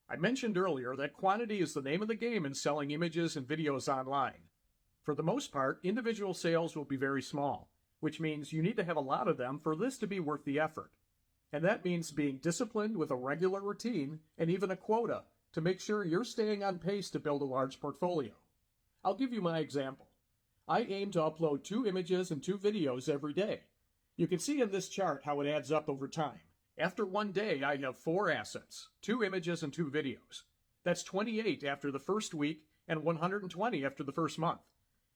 I mentioned earlier that quantity is the name of the game in selling images and videos online. For the most part, individual sales will be very small, which means you need to have a lot of them for this to be worth the effort. And that means being disciplined with a regular routine and even a quota to make sure you're staying on pace to build a large portfolio. I'll give you my example. I aim to upload 2 images and 2 videos every day. You can see in this chart how it adds up over time. After one day, I have 4 assets, 2 images and 2 videos. That's 28 after the first week and 120 after the first month.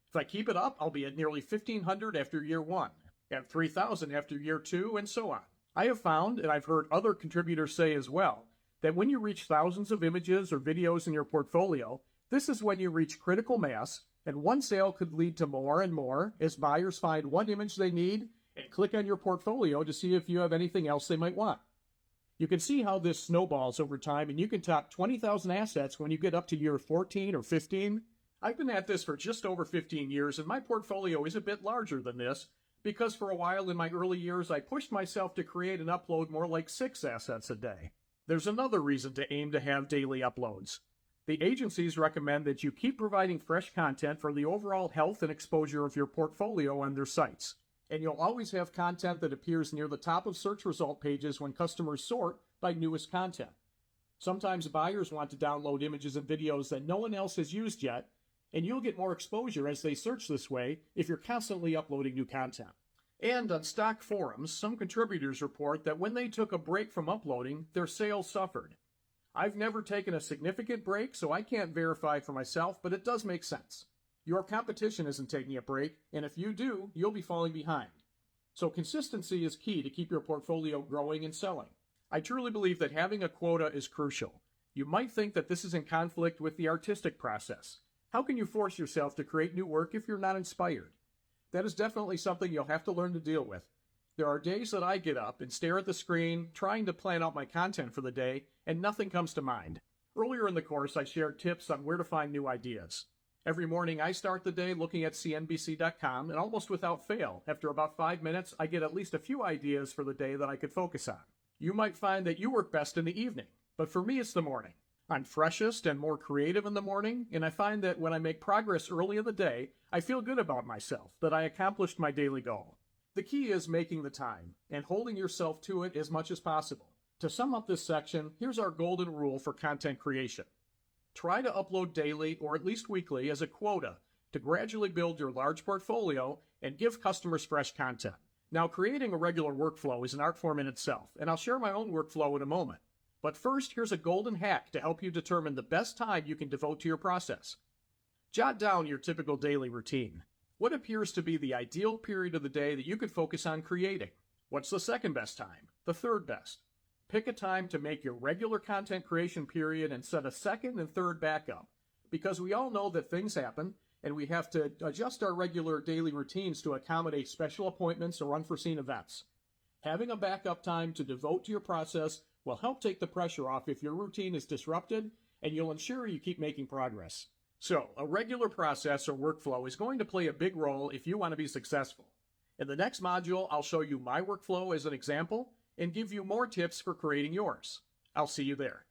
If I keep it up, I'll be at nearly 1,500 after year 1, and 3,000 after year 2, and so on. I have found, and I've heard other contributors say as well, that when you reach thousands of images or videos in your portfolio, this is when you reach critical mass, and one sale could lead to more and more as buyers find one image they need and click on your portfolio to see if you have anything else they might want. You can see how this snowballs over time, and you can top 20,000 assets when you get up to year 14 or 15. I've been at this for just over 15 years, and my portfolio is a bit larger than this, because for a while in my early years I pushed myself to create and upload more like 6 assets a day. There's another reason to aim to have daily uploads. The agencies recommend that you keep providing fresh content for the overall health and exposure of your portfolio on their sites. And you'll always have content that appears near the top of search result pages when customers sort by newest content. Sometimes buyers want to download images and videos that no one else has used yet, and you'll get more exposure as they search this way if you're constantly uploading new content. And on stock forums, some contributors report that when they took a break from uploading, their sales suffered. I've never taken a significant break, so I can't verify for myself, but it does make sense. Your competition isn't taking a break, and if you do, you'll be falling behind. So consistency is key to keep your portfolio growing and selling. I truly believe that having a quota is crucial. You might think that this is in conflict with the artistic process. How can you force yourself to create new work if you're not inspired? That is definitely something you'll have to learn to deal with. There are days that I get up and stare at the screen, trying to plan out my content for the day, and nothing comes to mind. Earlier in the course, I shared tips on where to find new ideas. Every morning, I start the day looking at cnbc.com, and almost without fail, after about 5 minutes, I get at least a few ideas for the day that I could focus on. You might find that you work best in the evening, but for me, it's the morning. I'm freshest and more creative in the morning, and I find that when I make progress early in the day, I feel good about myself, that I accomplished my daily goal. The key is making the time, and holding yourself to it as much as possible. To sum up this section, here's our golden rule for content creation. Try to upload daily or at least weekly as a quota to gradually build your large portfolio and give customers fresh content. Now, creating a regular workflow is an art form in itself, and I'll share my own workflow in a moment. But first, here's a golden hack to help you determine the best time you can devote to your process. Jot down your typical daily routine. What appears to be the ideal period of the day that you could focus on creating? What's the second best time? The third best? Pick a time to make your regular content creation period and set a second and third backup, because we all know that things happen and we have to adjust our regular daily routines to accommodate special appointments or unforeseen events. Having a backup time to devote to your process will help take the pressure off if your routine is disrupted, and you'll ensure you keep making progress. So, a regular process or workflow is going to play a big role if you want to be successful. In the next module, I'll show you my workflow as an example and give you more tips for creating yours. I'll see you there.